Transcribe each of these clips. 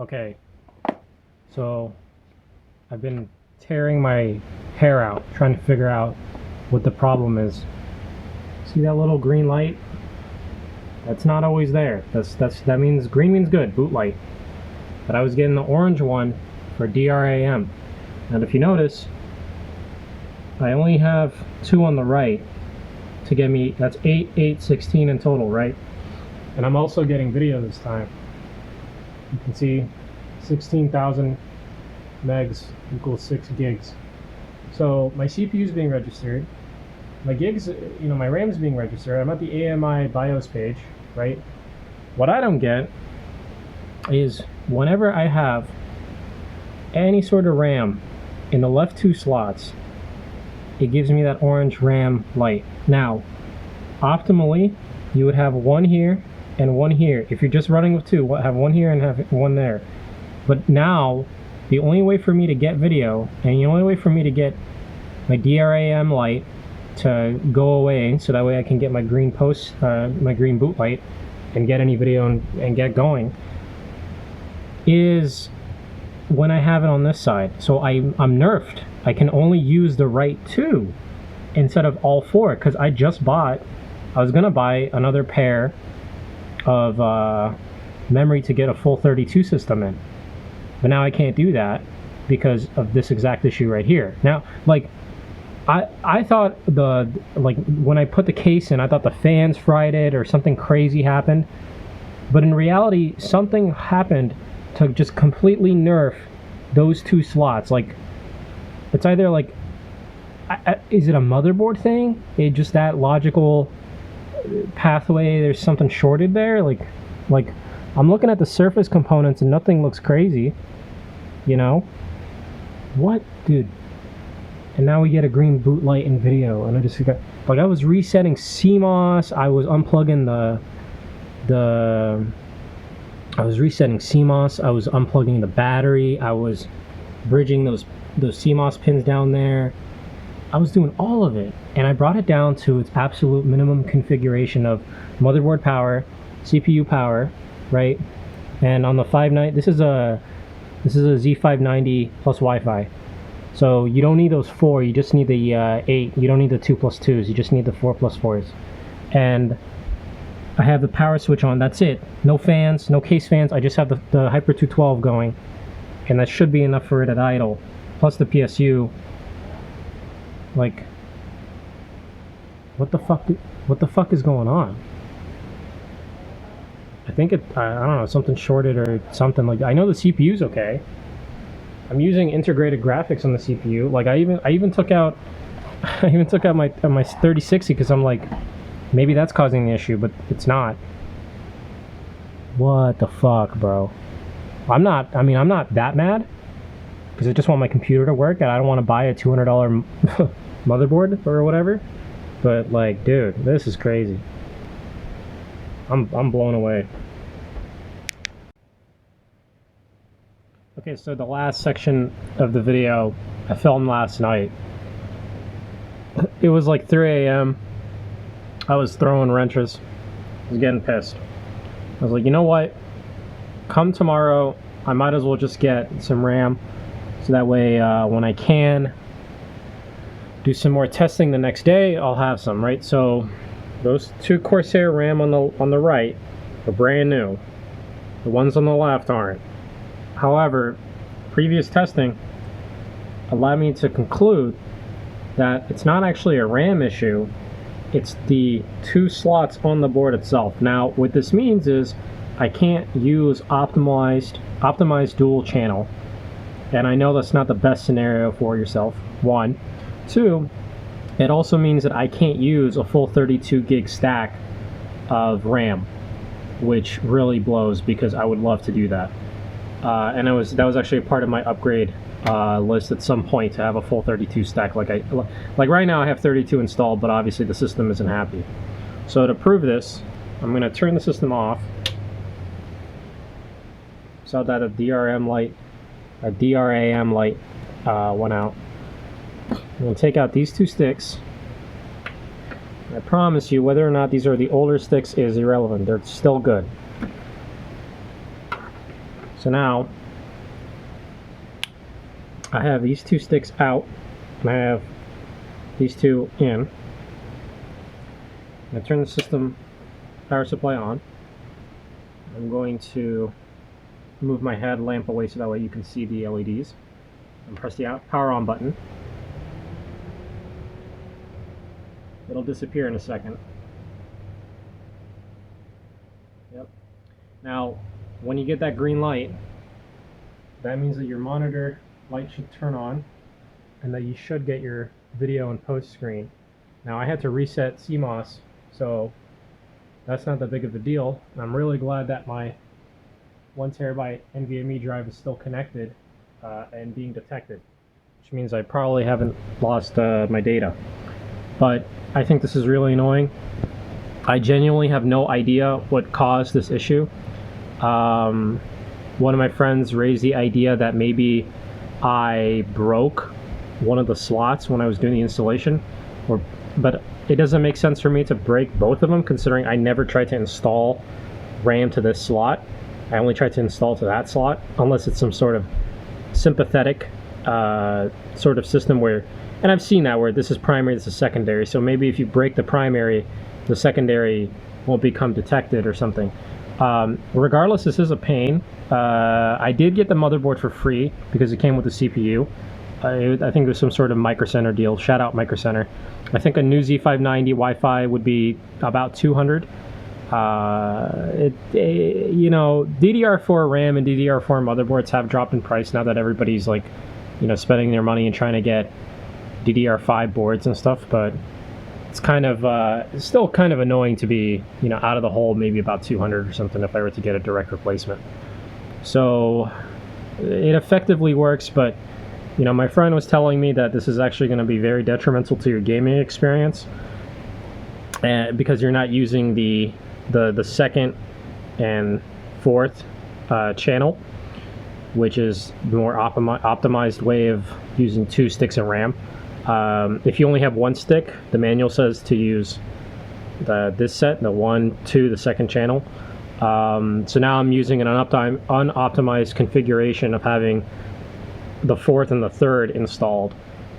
Okay, so I've been tearing my hair out trying to figure out what the problem is. See that little green light? That's not always there. That means green means good, boot light. But I was getting the orange one for DRAM. And if you notice, I only have 2 on the right to get me, that's 8, 8, 16 in total, right? And I'm also getting video this time. You can see 16,000 megs equals 6 gigs. So my CPU is being registered. My gigs, my RAM is being registered. I'm at the AMI BIOS page, right? What I don't get is whenever I have any sort of RAM in the left 2 slots, it gives me that orange RAM light. Now, optimally, you would have 1 here and 1 here. If you're just running with 2, have 1 here and have 1 there. But now, the only way for me to get video, and the only way for me to get my DRAM light to go away, so that way I can get my green my green boot light, and get any video and get going, is when I have it on this side. So I'm nerfed. I can only use the right 2 instead of all 4, because I was gonna buy another pair of memory to get a full 32 system in. But now I can't do that because of this exact issue right here. Now, like, I thought when I put the case in, I thought the fans fried it or something crazy happened. But in reality, something happened to just completely nerf those 2 slots. Like, it's either like, is it a motherboard thing? It just that logical pathway, there's something shorted there? Like I'm looking at the surface components and nothing looks crazy. What, dude? And now we get a green boot light in video, and I just got, like, I was resetting CMOS, I was unplugging I was resetting CMOS, I was unplugging the battery, I was bridging those CMOS pins down there. I was doing all of it, and I brought it down to its absolute minimum configuration of motherboard power, CPU power, right? And on the 590, this is a Z590 plus Wi-Fi. So you don't need those 4, you just need the 8. You don't need the 2 plus 2s, you just need the 4 plus 4s. And I have the power switch on, that's it. No fans, no case fans, I just have the Hyper 212 going. And that should be enough for it at idle. Plus the PSU. Like, what the fuck is going on? I think I don't know, something shorted or something. Like, I know the CPU's okay. I'm using integrated graphics on the CPU. Like, I even took out my 3060 because I'm like, maybe that's causing the issue, but it's not. What the fuck, bro? I'm not that mad, because I just want my computer to work and I don't want to buy a $200 motherboard or whatever. But, like, dude, this is crazy. I'm blown away. Okay, so the last section of the video I filmed last night. It was like 3 a.m. I was throwing wrenches. I was getting pissed. I was like, you know what? Come tomorrow, I might as well just get some RAM, so that way when I can do some more testing the next day, I'll have some, right? So those 2 Corsair RAM on the right are brand new. The ones on the left aren't. However, previous testing allowed me to conclude that it's not actually a RAM issue, it's the 2 slots on the board itself. Now, what this means is I can't use optimized dual channel, and I know that's not the best scenario for yourself, 1. 2, it also means that I can't use a full 32 gig stack of RAM, which really blows because I would love to do that. And that was actually a part of my upgrade list at some point, to have a full 32 stack. Like right now I have 32 installed, but obviously the system isn't happy. So to prove this, I'm going to turn the system off. Saw that a DRAM light went out. I'm going to take out these 2 sticks. I promise you, whether or not these are the older sticks is irrelevant. They're still good. So now I have these two sticks out, and I have these two in. I turn the system power supply on. I'm going to move my headlamp away so that way you can see the LEDs. And press the power on button. It'll disappear in a second. Yep. Now, when you get that green light, that means that your monitor light should turn on and that you should get your video and post screen. Now, I had to reset CMOS, so that's not that big of a deal. I'm really glad that my 1 terabyte NVMe drive is still connected and being detected, which means I probably haven't lost my data. But I think this is really annoying. I genuinely have no idea what caused this issue. One of my friends raised the idea that maybe I broke one of the slots when I was doing the installation, but it doesn't make sense for me to break both of them, considering I never tried to install RAM to this slot. I only tried to install to that slot, unless it's some sort of sympathetic sort of system where, and I've seen that where this is primary, this is secondary, so maybe if you break the primary, the secondary won't become detected or something. Regardless, this is a pain. I did get the motherboard for free because it came with the CPU. I think it was some sort of Micro Center deal. Shout out Micro Center. I think a new Z590 Wi-Fi would be about $200. You know, DDR4 RAM and DDR4 motherboards have dropped in price now that everybody's like, you know, spending their money and trying to get DDR5 boards and stuff, but it's kind of it's still kind of annoying to be, you know, out of the hole maybe about 200 or something if I were to get a direct replacement. So it effectively works, but you know, my friend was telling me that this is actually going to be very detrimental to your gaming experience, and because you're not using the second and fourth channel, which is the more optimized way of using 2 sticks of RAM. If you only have 1 stick, the manual says to use this set, the 1, 2, the second channel. So now I'm using an unoptimized configuration of having the 4th and the 3rd installed.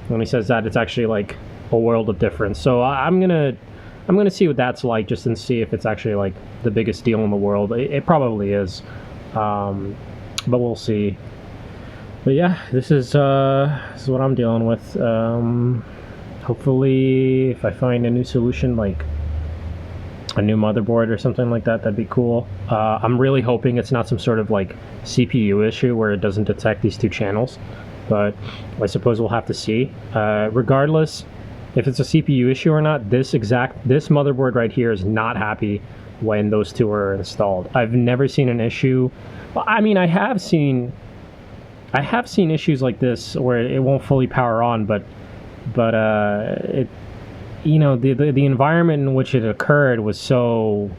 When he says that, it's actually like a world of difference. So I'm gonna see what that's like, just and see if it's actually like the biggest deal in the world. It probably is, but we'll see. But yeah, this is what I'm dealing with. Hopefully, if I find a new solution, like a new motherboard or something like that, that'd be cool. I'm really hoping it's not some sort of like CPU issue where it doesn't detect these 2 channels, but I suppose we'll have to see. Regardless, if it's a CPU issue or not, this motherboard right here is not happy when those 2 are installed. I've never seen an issue. Well, I mean, I have seen issues like this where it won't fully power on, but it, you know, the environment in which it occurred was so,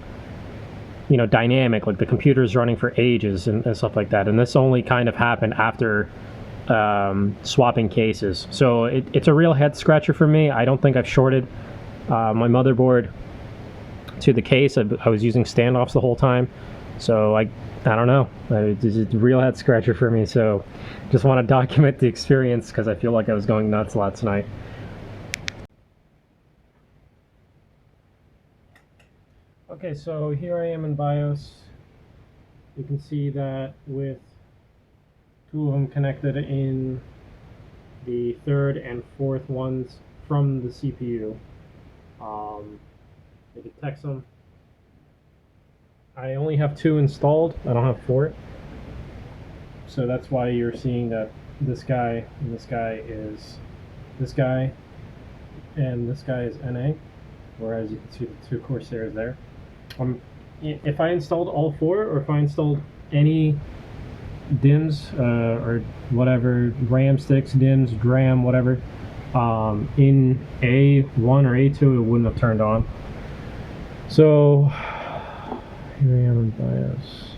you know, dynamic, like the computer's running for ages and stuff like that, and this only kind of happened after swapping cases. So it's a real head scratcher for me. I don't think I've shorted my motherboard to the case. I was using standoffs the whole time, so I don't know. It's a real head scratcher for me, so just want to document the experience because I feel like I was going nuts last night. Okay, so here I am in BIOS. You can see that with 2 of them connected in the 3rd and 4th ones from the CPU. It detects them. I only have 2 installed. I don't have 4. So that's why you're seeing that this guy and this guy is this guy and this guy is NA, whereas you can see the 2 Corsairs there. If I installed all 4, or if I installed any DIMMs or whatever, RAM sticks, DIMMs, DRAM, whatever, in A1 or A2, it wouldn't have turned on. So here I am in BIOS.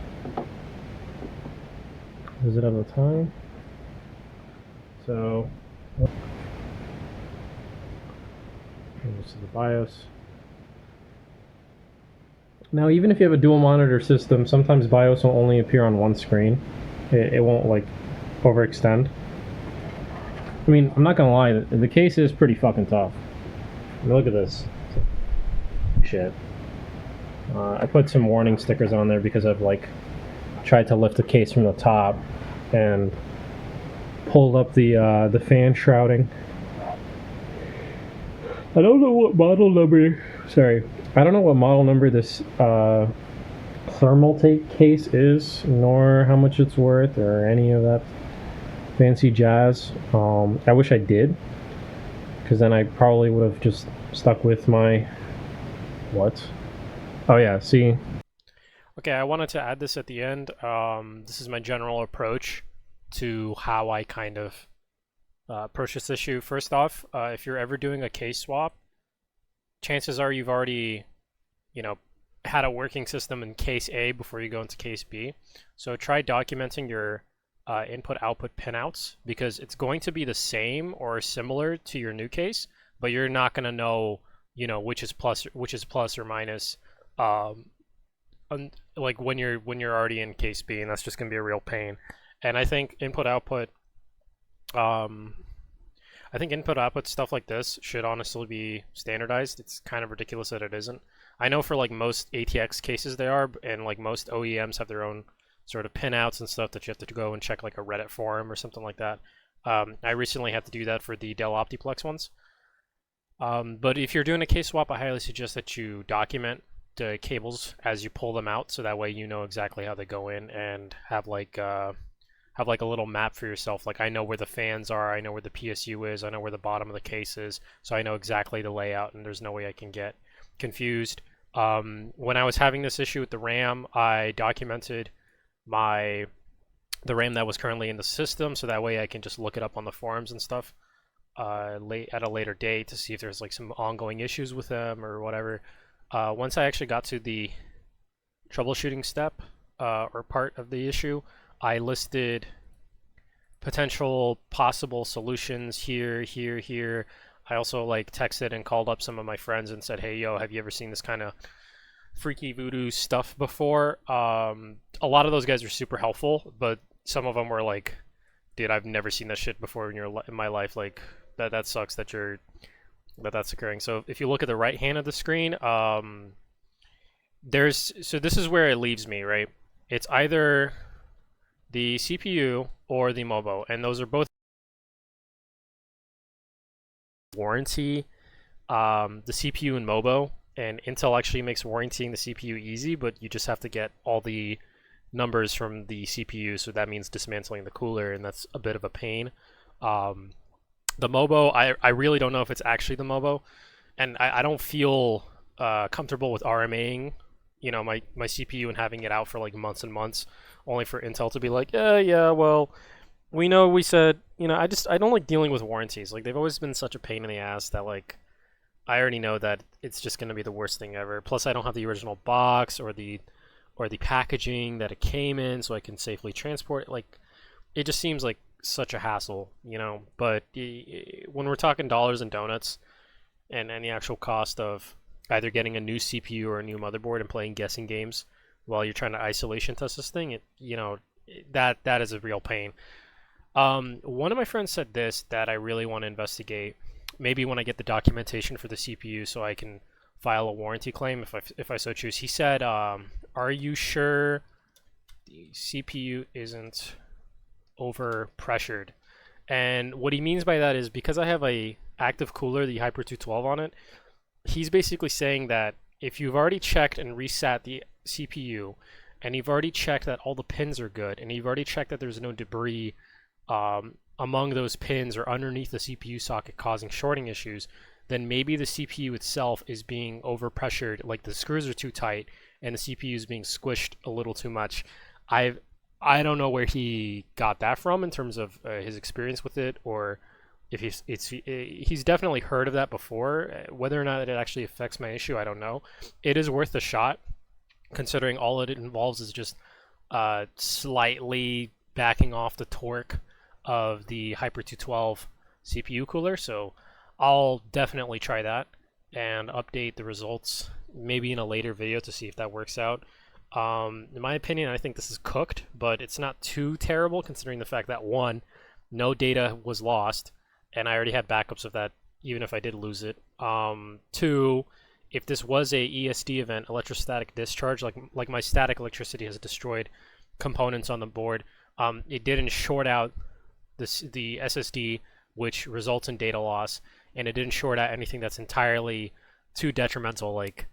Does it have the time? So this is the BIOS. Now, even if you have a dual monitor system, sometimes BIOS will only appear on 1 screen. it won't like overextend. I mean, I'm not gonna lie, the case is pretty fucking tough. I mean, look at this shit. I put some warning stickers on there because I've like tried to lift the case from the top and pulled up the fan shrouding. I don't know what model number. Sorry, I don't know what model number this thermal tape case is, nor how much it's worth, or any of that fancy jazz. I wish I did, because then I probably would have just stuck with my what? Oh yeah, see. Okay, I wanted to add this at the end. This is my general approach to how I kind of approach this issue. First off, if you're ever doing a case swap, chances are you've already, you know, had a working system in case A before you go into case B. So try documenting your input-output pinouts, because it's going to be the same or similar to your new case, but you're not going to know, you know, which is plus or minus, like when you're already in case B, and that's just going to be a real pain. And I think input-output stuff like this should honestly be standardized. It's kind of ridiculous that it isn't. I know for like most ATX cases they are, and like most OEMs have their own sort of pinouts and stuff that you have to go and check like a Reddit forum or something like that. I recently had to do that for the Dell Optiplex ones. But if you're doing a case swap, I highly suggest that you document the cables as you pull them out, so that way you know exactly how they go in, and have like a little map for yourself. Like, I know where the fans are, I know where the PSU is, I know where the bottom of the case is, so I know exactly the layout, and there's no way I can get confused. When I was having this issue with the RAM, I documented the RAM that was currently in the system, so that way I can just look it up on the forums and stuff at a later date to see if there's like some ongoing issues with them or whatever. Once I actually got to the troubleshooting step or part of the issue, I listed potential possible solutions here. I also like texted and called up some of my friends and said, hey, yo, have you ever seen this kind of freaky voodoo stuff before? A lot of those guys are super helpful, but some of them were like, dude, I've never seen this shit before in my life. Like, that sucks that that's occurring. So if you look at the right hand of the screen, this is where it leaves me, right? It's either the CPU or the MOBO, and those are both warranty the CPU and MOBO, and Intel actually makes warrantying the CPU easy, but you just have to get all the numbers from the CPU, so that means dismantling the cooler, and that's a bit of a pain. The MOBO, I really don't know if it's actually the MOBO, and I don't feel comfortable with RMAing, you know, my CPU and having it out for like months and months, only for Intel to be like, yeah, well, we said, you know, I don't like dealing with warranties. Like, they've always been such a pain in the ass that, like, I already know that it's just going to be the worst thing ever. Plus, I don't have the original box or the packaging that it came in, so I can safely transport it. Like, it just seems like such a hassle, you know. But when we're talking dollars and donuts, and the actual cost of either getting a new CPU or a new motherboard and playing guessing games while you're trying to isolation test this thing, that is a real pain. One of my friends said this that I really want to investigate, maybe when I get the documentation for the CPU so I can file a warranty claim if I so choose. He said, are you sure the CPU isn't over pressured? And what he means by that is, because I have a active cooler, the Hyper 212 on it, he's basically saying that if you've already checked and reset the CPU, and you've already checked that all the pins are good, and you've already checked that there's no debris among those pins or underneath the CPU socket causing shorting issues, then maybe the CPU itself is being overpressured, like the screws are too tight and the CPU is being squished a little too much. I don't know where he got that from in terms of his experience with it, or if he's definitely heard of that before. Whether or not it actually affects my issue, I don't know. It is worth a shot, considering all it involves is just slightly backing off the torque of the Hyper 212 CPU cooler. So I'll definitely try that and update the results maybe in a later video to see if that works out. In my opinion, I think this is cooked, but it's not too terrible considering the fact that one, no data was lost, and I already had backups of that even if I did lose it. Two, if this was a ESD event, electrostatic discharge, like my static electricity has destroyed components on the board, it didn't short out the SSD, which results in data loss, and it didn't short out anything that's entirely too detrimental. Like,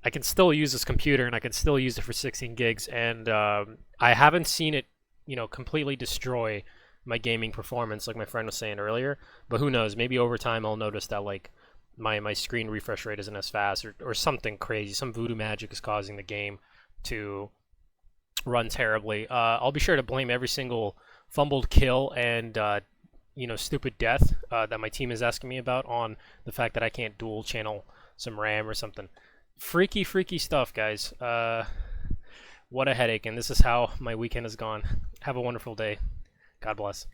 I can still use this computer and I can still use it for 16 gigs, and I haven't seen it, completely destroy my gaming performance like my friend was saying earlier. But who knows? Maybe over time I'll notice that like my screen refresh rate isn't as fast, or something crazy. Some voodoo magic is causing the game to run terribly. I'll be sure to blame every single fumbled kill and stupid death that my team is asking me about on the fact that I can't dual channel some RAM or something. Freaky stuff, guys. What a headache, and this is how my weekend has gone. Have a wonderful day. God bless.